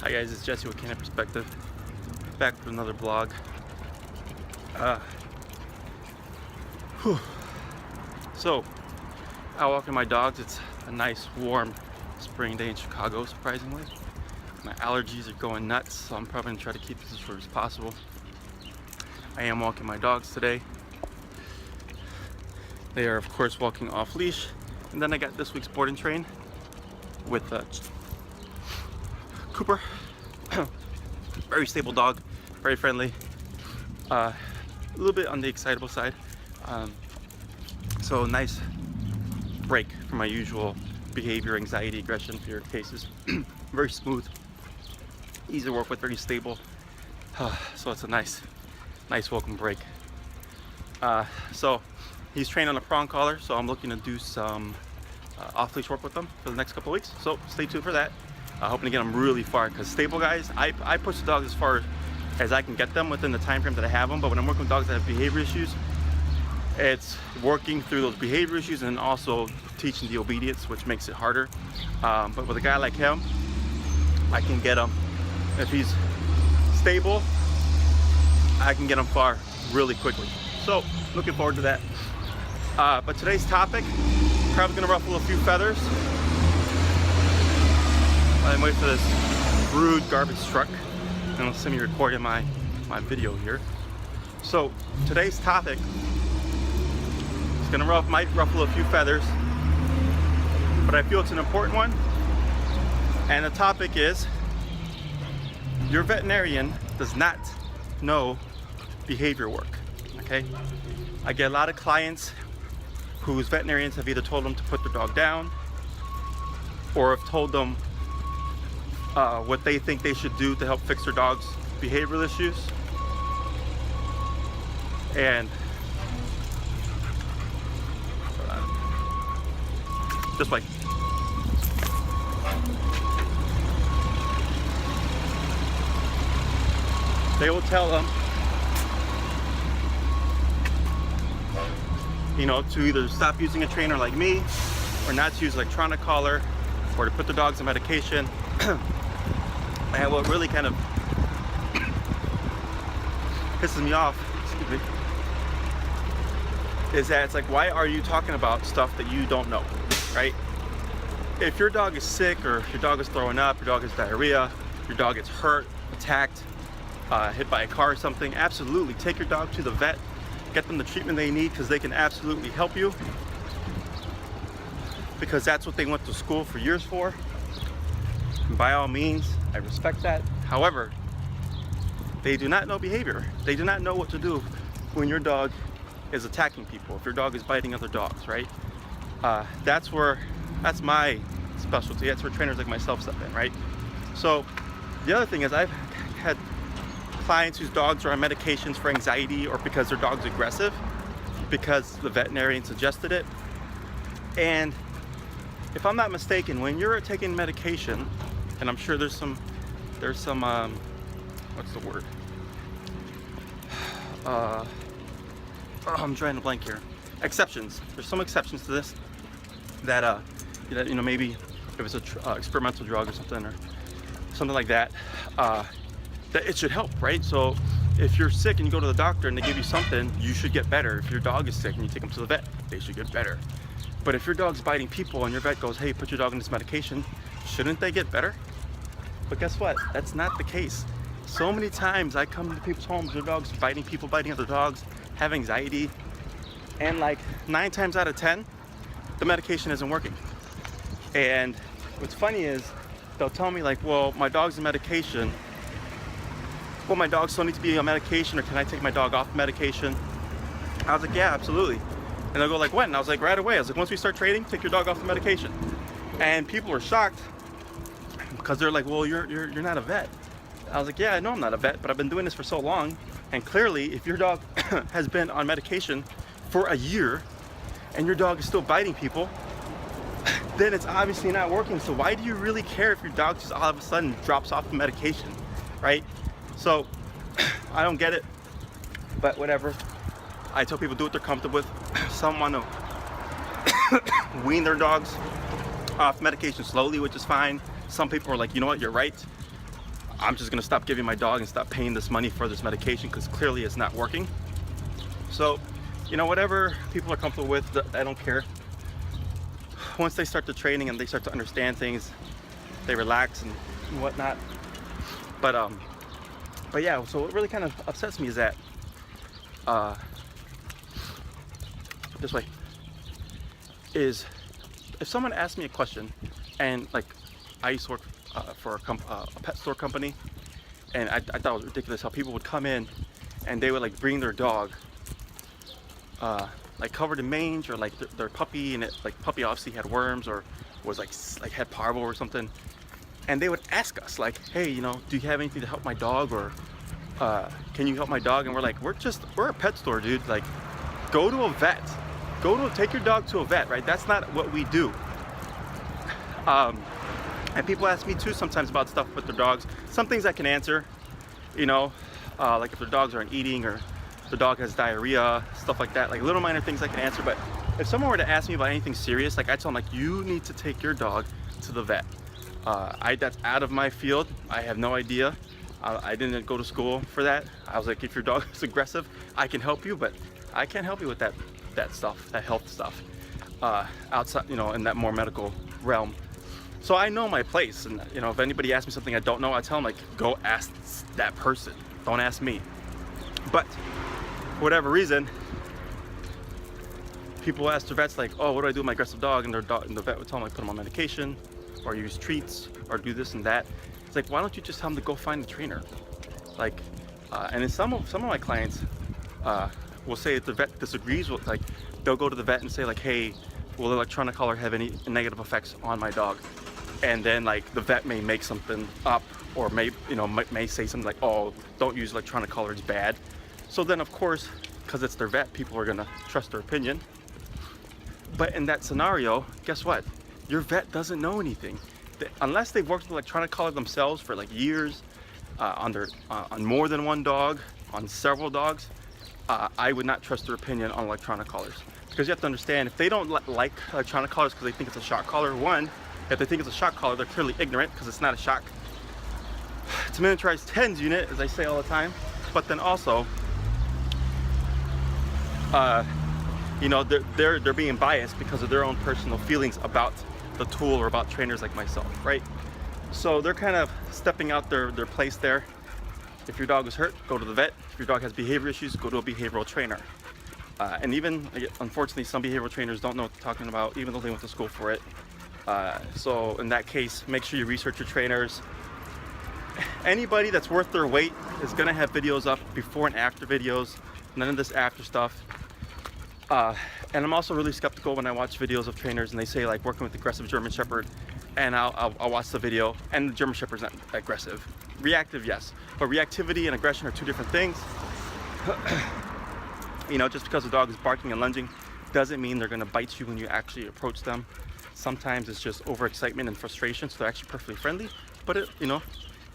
Hi guys, it's Jesse with Canine Perspective, back with another vlog. So, out walking my dogs. It's a nice warm spring day in Chicago, surprisingly. My allergies are going nuts, so I'm probably gonna try to keep this as short as possible. I am walking my dogs today. They are of course walking off leash. And then I got this week's board and train with Cooper. Very stable dog, very friendly. A little bit on the excitable side. So nice break from my usual behavior, anxiety, aggression, fear cases. Very smooth, easy to work with, very stable. So it's a nice welcome break. So he's trained on a prong collar, so I'm looking to do some off-leash work with them for the next couple of weeks. So stay tuned for that. Hoping to get them really far, because stable guys, I push the dogs as far as I can get them within the time frame that I have them. But when I'm working with dogs that have behavior issues, it's working through those behavior issues and also teaching the obedience, which makes it harder. But with a guy like him, I can get him, if he's stable, I can get him far really quickly. So looking forward to that. But today's topic, probably gonna ruffle a few feathers. I'm waiting for this rude garbage truck, and it'll see me recording my video here. So today's topic is gonna might ruffle a few feathers, but I feel it's an important one. And the topic is, your veterinarian does not know behavior work. Okay, I get a lot of clients whose veterinarians have either told them to put their dog down or have told them what they think they should do to help fix their dog's behavioral issues. And just like they will tell them, you know, to either stop using a trainer like me, or not to use electronic collar, or to put the dogs on medication. And what really kind of pisses me off, excuse me, is that it's like, why are you talking about stuff that you don't know, right? If your dog is sick, or if your dog is throwing up, your dog has diarrhea, your dog gets hurt, attacked, hit by a car or something, absolutely take your dog to the vet, get them the treatment they need, because they can absolutely help you, because that's what they went to school for years for. And by all means, I respect that. However, they do not know behavior. They do not know what to do when your dog is attacking people, if your dog is biting other dogs, right? That's my specialty. That's where trainers like myself step in, right? So the other thing is, I've had clients whose dogs are on medications for anxiety, or because their dog's aggressive, because the veterinarian suggested it. And if I'm not mistaken, when you're taking medication, and I'm sure there's some what's the word? I'm trying to blank here. Exceptions. There's some exceptions to this that you know, maybe if it's a experimental drug or something like that, that it should help, right? So if you're sick and you go to the doctor and they give you something, you should get better. If your dog is sick and you take them to the vet, they should get better. But if your dog's biting people and your vet goes, hey, put your dog on this medication, shouldn't they get better? But guess what? That's not the case. So many times I come to people's homes, their dogs biting people, biting other dogs, have anxiety, and like 9 times out of 10, the medication isn't working. And what's funny is, they'll tell me like, well, my dog's on medication. Well, my dog still needs to be on medication, or can I take my dog off medication? I was like, yeah, absolutely. And they'll go like, when? And I was like, right away. I was like, once we start trading, take your dog off the medication. And people were shocked, because they're like, well, you're not a vet. I was like, yeah, I know I'm not a vet, but I've been doing this for so long. And clearly, if your dog has been on medication for a year and your dog is still biting people, then it's obviously not working. So why do you really care if your dog just all of a sudden drops off the medication, right? So I don't get it, but whatever. I tell people do what they're comfortable with. Some want to wean their dogs off medication slowly, which is fine. Some people are like, you know what, you're right. I'm just gonna stop giving my dog and stop paying this money for this medication because clearly it's not working. So, you know, whatever people are comfortable with, I don't care. Once they start the training and they start to understand things, they relax and whatnot. But yeah, so what really kind of upsets me is that this way is if someone asks me a question, and like I used to work for a pet store company, and I thought it was ridiculous how people would come in and they would like bring their dog like covered in mange, or like their puppy, and it like puppy obviously had worms or was like had parvo or something, and they would ask us like, hey, you know, do you have anything to help my dog, or can you help my dog? And we're like, we're a pet store, dude. Like, go to a vet. Take your dog to a vet, right? That's not what we do. And people ask me too sometimes about stuff with their dogs. Some things I can answer, you know, like if their dogs aren't eating, or the dog has diarrhea, stuff like that, like little minor things I can answer. But if someone were to ask me about anything serious, like I tell them like, you need to take your dog to the vet. That's out of my field. I have no idea. I didn't go to school for that. I was like, if your dog is aggressive, I can help you, but I can't help you with that stuff, that health stuff, outside, you know, in that more medical realm. So I know my place, and you know, if anybody asks me something I don't know, I tell them like, go ask that person, don't ask me. But for whatever reason, people ask their vets like, oh, what do I do with my aggressive dog? And the vet would tell them like, put them on medication, or use treats, or do this and that. It's like, why don't you just tell them to go find a trainer? Like, and then some of my clients will say if the vet disagrees with, like, they'll go to the vet and say like, hey, will electronic collar have any negative effects on my dog? And then like the vet may make something up, or may say something like, oh, don't use electronic collar, it's bad. So then of course, because it's their vet, people are gonna trust their opinion. But in that scenario, guess what? Your vet doesn't know anything. Unless they've worked with electronic collar themselves for like years, on more than one dog, on several dogs, I would not trust their opinion on electronic collars. Because you have to understand, if they don't like electronic collars because they think it's a shock collar, one, if they think it's a shock collar, they're clearly ignorant because it's not a shock. It's a miniaturized TENS unit, as I say all the time. But then also, you know, they're being biased because of their own personal feelings about the tool or about trainers like myself, right? So they're kind of stepping out their place there. If your dog is hurt, go to the vet. If your dog has behavior issues, go to a behavioral trainer. And even, unfortunately, some behavioral trainers don't know what they're talking about, even though they went to school for it. So in that case, make sure you research your trainers. Anybody that's worth their weight is gonna have videos up, before and after videos, none of this after stuff. And I'm also really skeptical when I watch videos of trainers and they say like working with aggressive German Shepherd, and I'll watch the video and the German Shepherd's not aggressive. Reactive, yes, but reactivity and aggression are two different things. You know, just because a dog is barking and lunging doesn't mean they're gonna bite you when you actually approach them. Sometimes it's just overexcitement and frustration, so they're actually perfectly friendly, but it, you know,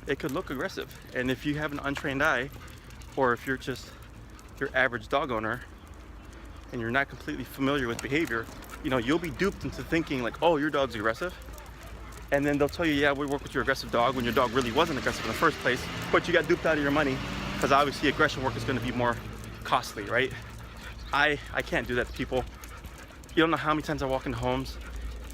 it could look aggressive. And if you have an untrained eye, or if you're just your average dog owner and you're not completely familiar with behavior, you know, you'll be duped into thinking like, oh, your dog's aggressive. And then they'll tell you, yeah, we work with your aggressive dog, when your dog really wasn't aggressive in the first place, but you got duped out of your money, because obviously aggression work is going to be more costly, right? I can't do that to people. You don't know how many times I walk in homes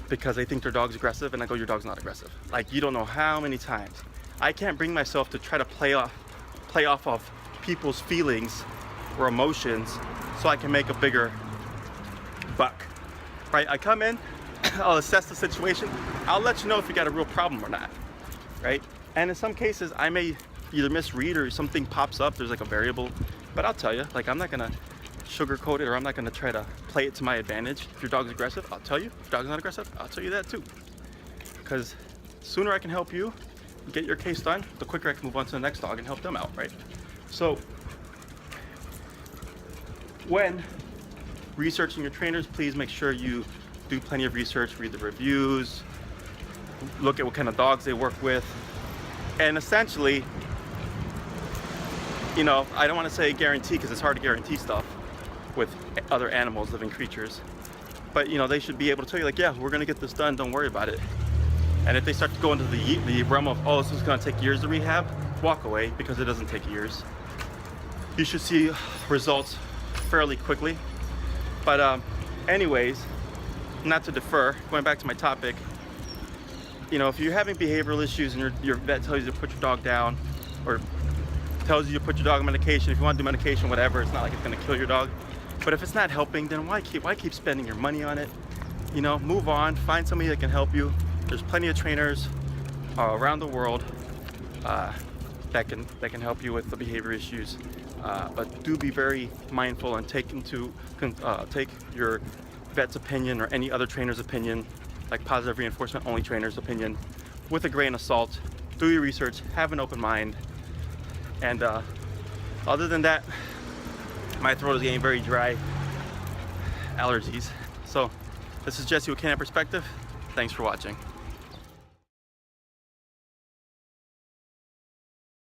because they think their dog's aggressive, and I go, your dog's not aggressive. Like, you don't know how many times. I can't bring myself to try to play off of people's feelings or emotions so I can make a bigger buck, right? I come in, I'll assess the situation, I'll let you know if you got a real problem or not, right? And in some cases, I may either misread or something pops up, there's like a variable, but I'll tell you, like, I'm not gonna sugarcoat it, or I'm not gonna try to play it to my advantage. If your dog's aggressive, I'll tell you. If your dog's not aggressive, I'll tell you that too. Because sooner I can help you get your case done, the quicker I can move on to the next dog and help them out, right? So when researching your trainers, please make sure you do plenty of research, read the reviews, look at what kind of dogs they work with, and essentially, you know, I don't want to say guarantee because it's hard to guarantee stuff with other animals, living creatures, but you know, they should be able to tell you like, yeah, we're gonna get this done, don't worry about it. And if they start to go into the realm of, oh, this is going to take years to rehab, walk away, because it doesn't take years. You should see results fairly quickly. But anyways, not to defer, going back to my topic, you know, if you're having behavioral issues and your vet tells you to put your dog down, or tells you to put your dog on medication, if you want to do medication, whatever, it's not like it's going to kill your dog. But if it's not helping, then why keep spending your money on it? You know, move on, find somebody that can help you. There's plenty of trainers around the world that can help you with the behavior issues. But do be very mindful and take your vet's opinion or any other trainer's opinion, like positive reinforcement only trainer's opinion, with a grain of salt. Do your research, have an open mind. And other than that, my throat is getting very dry. Allergies. So this is Jesse with Canine Perspective. Thanks for watching.